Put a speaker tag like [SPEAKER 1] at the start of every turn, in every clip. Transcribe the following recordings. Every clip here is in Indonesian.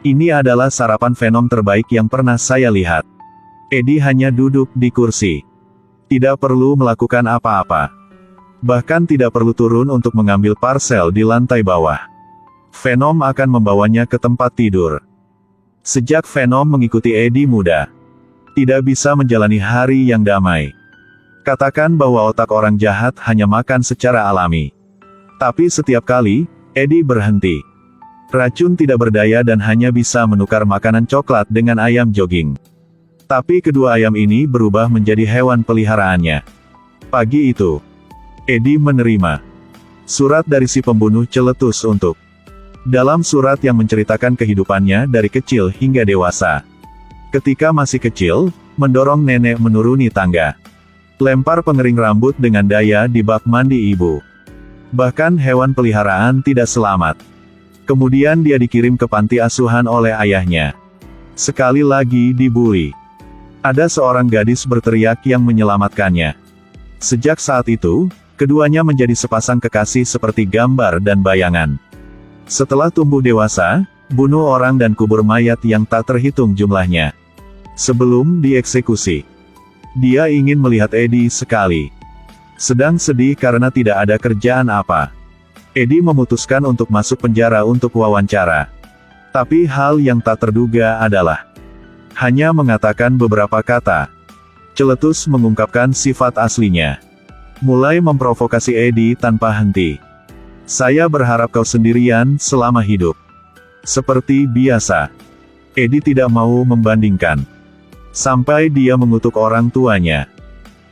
[SPEAKER 1] Ini adalah sarapan Venom terbaik yang pernah saya lihat. Eddie hanya duduk di kursi. Tidak perlu melakukan apa-apa. Bahkan tidak perlu turun untuk mengambil parcel di lantai bawah. Venom akan membawanya ke tempat tidur. Sejak Venom mengikuti Eddie muda, tidak bisa menjalani hari yang damai. Katakan bahwa otak orang jahat hanya makan secara alami. Tapi setiap kali, Eddie berhenti. Racun tidak berdaya dan hanya bisa menukar makanan coklat dengan ayam jogging. Tapi kedua ayam ini berubah menjadi hewan peliharaannya. Pagi itu, Eddie menerima surat dari si pembunuh celetus untuk. Dalam surat yang menceritakan kehidupannya dari kecil hingga dewasa. Ketika masih kecil, mendorong nenek menuruni tangga. Lempar pengering rambut dengan daya di bak mandi ibu. Bahkan hewan peliharaan tidak selamat. Kemudian dia dikirim ke panti asuhan oleh ayahnya. Sekali lagi dibully. Ada seorang gadis berteriak yang menyelamatkannya. Sejak saat itu, keduanya menjadi sepasang kekasih seperti gambar dan bayangan. Setelah tumbuh dewasa, bunuh orang dan kubur mayat yang tak terhitung jumlahnya. Sebelum dieksekusi, dia ingin melihat Eddie sekali. Sedang sedih karena tidak ada kerjaan apa. Eddie memutuskan untuk masuk penjara untuk wawancara. Tapi hal yang tak terduga adalah hanya mengatakan beberapa kata. Celetus mengungkapkan sifat aslinya. Mulai memprovokasi Eddie tanpa henti. Saya berharap kau sendirian selama hidup. Seperti biasa, Eddie tidak mau membandingkan. Sampai dia mengutuk orang tuanya.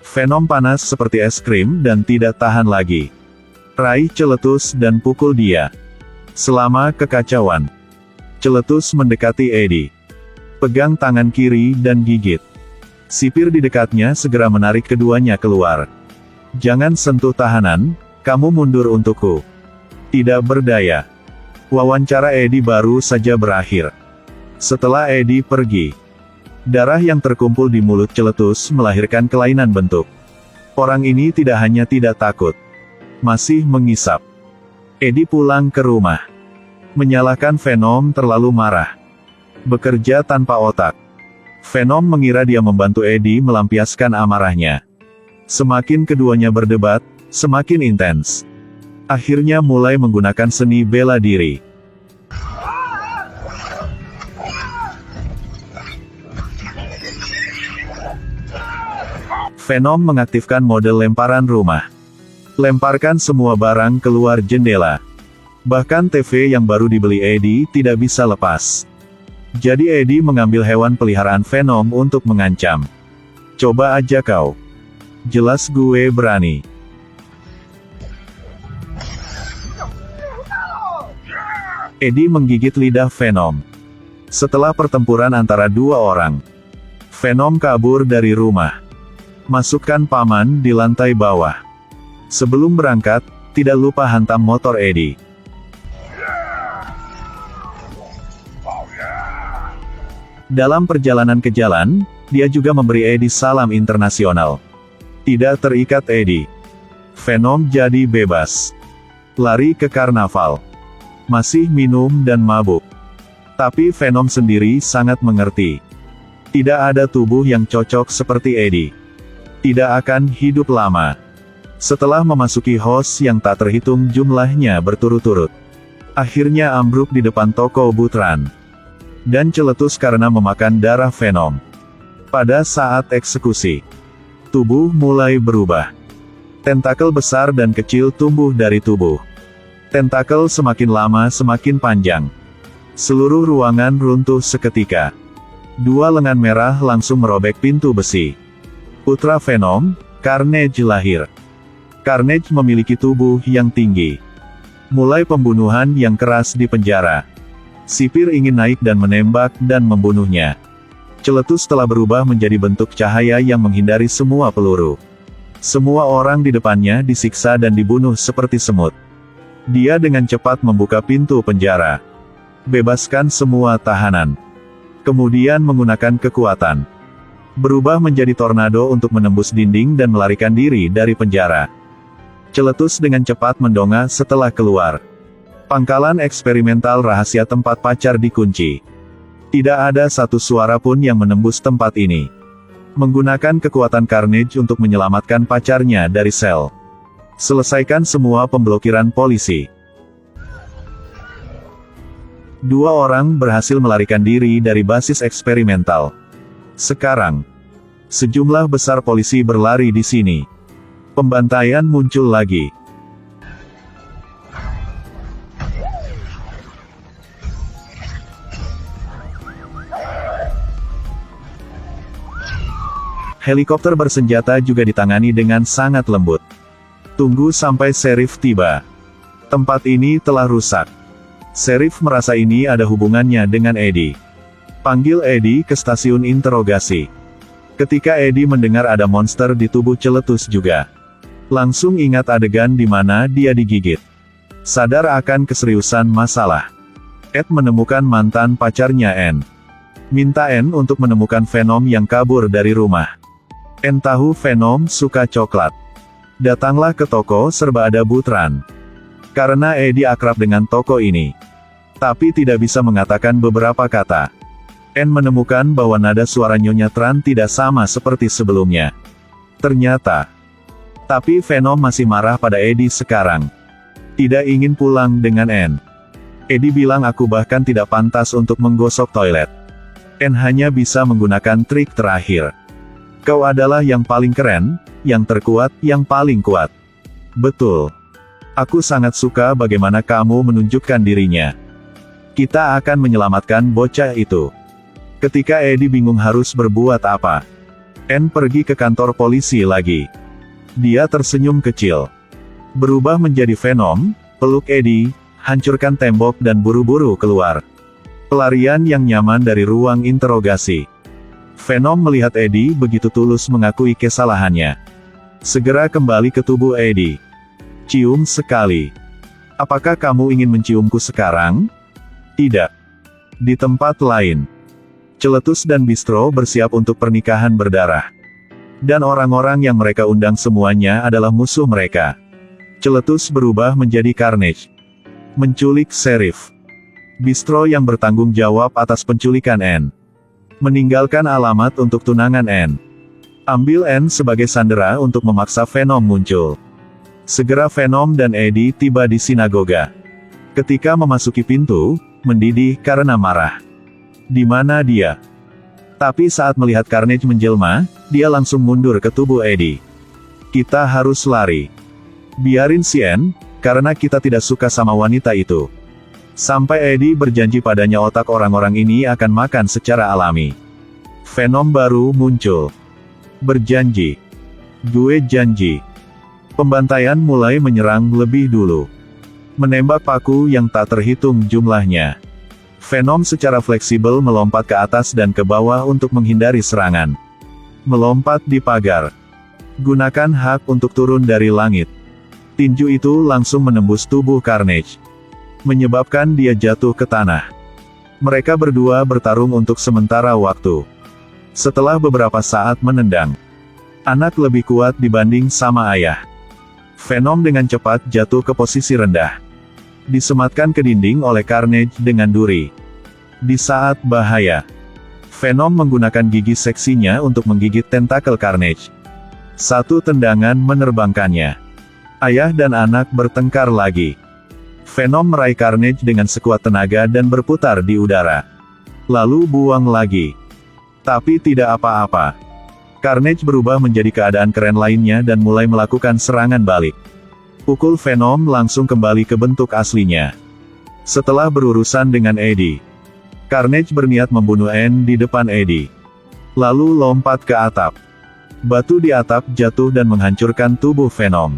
[SPEAKER 1] Venom panas seperti es krim dan tidak tahan lagi. Raih Celetus dan pukul dia. Selama kekacauan, Celetus mendekati Eddie. Pegang tangan kiri dan gigit. Sipir di dekatnya segera menarik keduanya keluar. Jangan sentuh tahanan, kamu mundur untukku. Tidak berdaya. Wawancara Eddie baru saja berakhir. Setelah Eddie pergi, darah yang terkumpul di mulut Celetus melahirkan kelainan bentuk. Orang ini tidak hanya tidak takut, masih mengisap. Eddie pulang ke rumah. Menyalahkan Venom terlalu marah. Bekerja tanpa otak. Venom mengira dia membantu Eddie melampiaskan amarahnya. Semakin keduanya berdebat, semakin intens. Akhirnya mulai menggunakan seni bela diri. Venom mengaktifkan mode lemparan rumah. Lemparkan semua barang keluar jendela. Bahkan TV yang baru dibeli Eddie tidak bisa lepas. Jadi Eddie mengambil hewan peliharaan Venom untuk mengancam. Coba aja kau. Jelas gue berani. Eddie menggigit lidah Venom. Setelah pertempuran antara dua orang, Venom kabur dari rumah. Masukkan paman di lantai bawah. Sebelum berangkat, tidak lupa hantam motor Eddie. Dalam perjalanan ke jalan, dia juga memberi Eddie salam internasional. Tidak terikat Eddie. Venom jadi bebas. Lari ke karnaval. Masih minum dan mabuk. Tapi Venom sendiri sangat mengerti. Tidak ada tubuh yang cocok seperti Eddie. Tidak akan hidup lama. Setelah memasuki host yang tak terhitung jumlahnya berturut-turut. Akhirnya ambruk di depan toko Butran. Dan Celetus karena memakan darah Venom. Pada saat eksekusi, tubuh mulai berubah. Tentakel besar dan kecil tumbuh dari tubuh. Tentakel semakin lama semakin panjang. Seluruh ruangan runtuh seketika. Dua lengan merah langsung merobek pintu besi. Putra Venom, Carnage lahir. Carnage memiliki tubuh yang tinggi. Mulai pembunuhan yang keras di penjara. Sipir ingin naik dan menembak dan membunuhnya. Celetus telah berubah menjadi bentuk cahaya yang menghindari semua peluru. Semua orang di depannya disiksa dan dibunuh seperti semut. Dia dengan cepat membuka pintu penjara. Bebaskan semua tahanan. Kemudian menggunakan kekuatan. Berubah menjadi tornado untuk menembus dinding dan melarikan diri dari penjara. Celetus dengan cepat mendongak setelah keluar. Pangkalan eksperimental rahasia tempat pacar dikunci. Tidak ada satu suara pun yang menembus tempat ini. Menggunakan kekuatan Carnage untuk menyelamatkan pacarnya dari sel. Selesaikan semua pemblokiran polisi. 2 orang berhasil melarikan diri dari basis eksperimental. Sekarang, sejumlah besar polisi berlari di sini. Pembantaian muncul lagi. Helikopter bersenjata juga ditangani dengan sangat lembut. Tunggu sampai Sheriff tiba. Tempat ini telah rusak. Sheriff merasa ini ada hubungannya dengan Eddie. Panggil Eddie ke stasiun interogasi. Ketika Eddie mendengar ada monster di tubuh Celetus juga. Langsung ingat adegan di mana dia digigit. Sadar akan keseriusan masalah. Ed menemukan mantan pacarnya Anne. Minta Anne untuk menemukan Venom yang kabur dari rumah. Anne tahu Venom suka coklat. Datanglah ke toko serba ada Butran. Karena Eddie akrab dengan toko ini. Tapi tidak bisa mengatakan beberapa kata. Anne menemukan bahwa nada suara Nyonya Tran tidak sama seperti sebelumnya. Ternyata. Tapi Venom masih marah pada Eddie sekarang. Tidak ingin pulang dengan Anne. Eddie bilang aku bahkan tidak pantas untuk menggosok toilet. Anne hanya bisa menggunakan trik terakhir. Kau adalah yang paling keren, yang terkuat, yang paling kuat. Betul. Aku sangat suka bagaimana kamu menunjukkan dirinya. Kita akan menyelamatkan bocah itu. Ketika Eddie bingung harus berbuat apa. Anne pergi ke kantor polisi lagi. Dia tersenyum kecil. Berubah menjadi Venom, peluk Eddie, hancurkan tembok dan buru-buru keluar. Pelarian yang nyaman dari ruang interogasi. Venom melihat Eddie begitu tulus mengakui kesalahannya. Segera kembali ke tubuh Eddie. Cium sekali. Apakah kamu ingin menciumku sekarang? Tidak. Di tempat lain. Celetus dan Bistro bersiap untuk pernikahan berdarah. Dan orang-orang yang mereka undang semuanya adalah musuh mereka. Celetus berubah menjadi Carnage. Menculik Sheriff. Bistro yang bertanggung jawab atas penculikan Anne. Meninggalkan alamat untuk tunangan Anne. Ambil Anne sebagai sandera untuk memaksa Venom muncul. Segera Venom dan Eddie tiba di sinagoga. Ketika memasuki pintu, mendidih karena marah. Di mana dia? Tapi saat melihat Carnage menjelma, dia langsung mundur ke tubuh Eddie. Kita harus lari. Biarin si Anne, karena kita tidak suka sama wanita itu. Sampai Eddie berjanji padanya otak orang-orang ini akan makan secara alami. Venom baru muncul. Berjanji. Gue janji. Pembantaian mulai menyerang lebih dulu. Menembak paku yang tak terhitung jumlahnya. Venom secara fleksibel melompat ke atas dan ke bawah untuk menghindari serangan. Melompat di pagar. Gunakan hak untuk turun dari langit. Tinju itu langsung menembus tubuh Carnage. Menyebabkan dia jatuh ke tanah. Mereka berdua bertarung untuk sementara waktu. Setelah beberapa saat menendang. Anak lebih kuat dibanding sama ayah. Venom dengan cepat jatuh ke posisi rendah. Disematkan ke dinding oleh Carnage dengan duri. Di saat bahaya. Venom menggunakan gigi seksinya untuk menggigit tentakel Carnage. Satu tendangan menerbangkannya. Ayah dan anak bertengkar lagi. Venom meraih Carnage dengan sekuat tenaga dan berputar di udara. Lalu buang lagi. Tapi tidak apa-apa. Carnage berubah menjadi keadaan keren lainnya dan mulai melakukan serangan balik. Pukul Venom langsung kembali ke bentuk aslinya. Setelah berurusan dengan Eddie, Carnage berniat membunuh Anne di depan Eddie. Lalu lompat ke atap. Batu di atap jatuh dan menghancurkan tubuh Venom.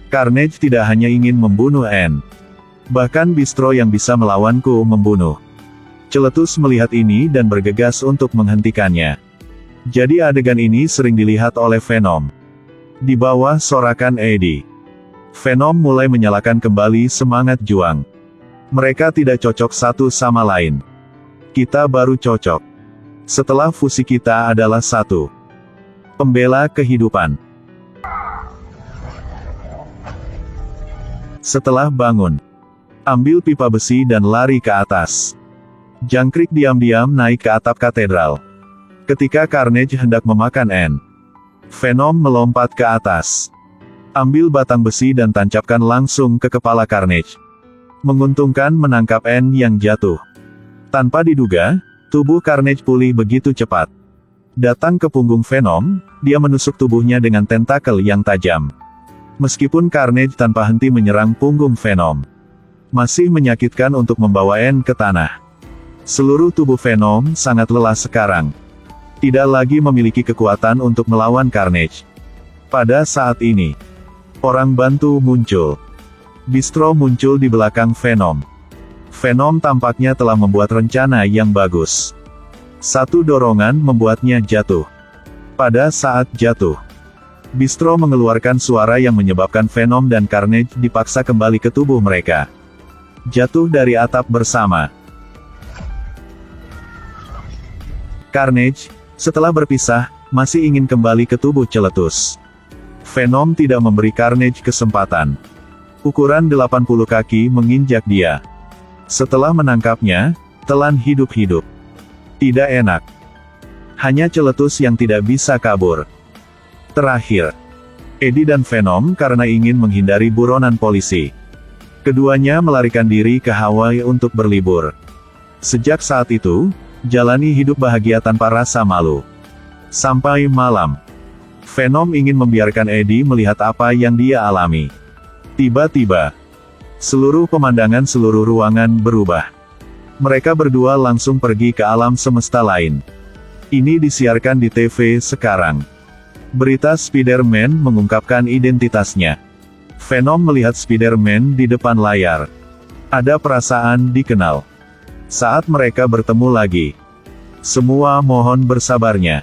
[SPEAKER 1] Carnage tidak hanya ingin membunuh Anne. Bahkan Bistro yang bisa melawanku membunuh. Celetus melihat ini dan bergegas untuk menghentikannya. Jadi adegan ini sering dilihat oleh Venom. Di bawah sorakan Eddie. Venom mulai menyalakan kembali semangat juang. Mereka tidak cocok satu sama lain. Kita baru cocok. Setelah fusi kita adalah satu. Pembela kehidupan. Setelah bangun. Ambil pipa besi dan lari ke atas. Jangkrik diam-diam naik ke atap katedral. Ketika Carnage hendak memakan Anne, Venom melompat ke atas. Ambil batang besi dan tancapkan langsung ke kepala Carnage. Menguntungkan menangkap Anne yang jatuh. Tanpa diduga, tubuh Carnage pulih begitu cepat. Datang ke punggung Venom, dia menusuk tubuhnya dengan tentakel yang tajam. Meskipun Carnage tanpa henti menyerang punggung Venom, masih menyakitkan untuk membawa Anne ke tanah. Seluruh tubuh Venom sangat lelah sekarang. Tidak lagi memiliki kekuatan untuk melawan Carnage. Pada saat ini, orang bantu muncul. Bistro muncul di belakang Venom. Venom tampaknya telah membuat rencana yang bagus. Satu dorongan membuatnya jatuh. Pada saat jatuh, Bistro mengeluarkan suara yang menyebabkan Venom dan Carnage dipaksa kembali ke tubuh mereka. Jatuh dari atap bersama. Carnage, setelah berpisah, masih ingin kembali ke tubuh Celetus. Venom tidak memberi Carnage kesempatan. Ukuran 80 kaki menginjak dia. Setelah menangkapnya, telan hidup-hidup. Tidak enak. Hanya Celetus yang tidak bisa kabur. Terakhir, Eddie dan Venom karena ingin menghindari buronan polisi. Keduanya melarikan diri ke Hawaii untuk berlibur. Sejak saat itu, jalani hidup bahagia tanpa rasa malu. Sampai malam, Venom ingin membiarkan Eddie melihat apa yang dia alami. Tiba-tiba, seluruh pemandangan seluruh ruangan berubah. Mereka berdua langsung pergi ke alam semesta lain. Ini disiarkan di TV sekarang. Berita Spider-Man mengungkapkan identitasnya. Venom melihat Spider-Man di depan layar. Ada perasaan dikenal. Saat mereka bertemu lagi, semua mohon bersabarnya.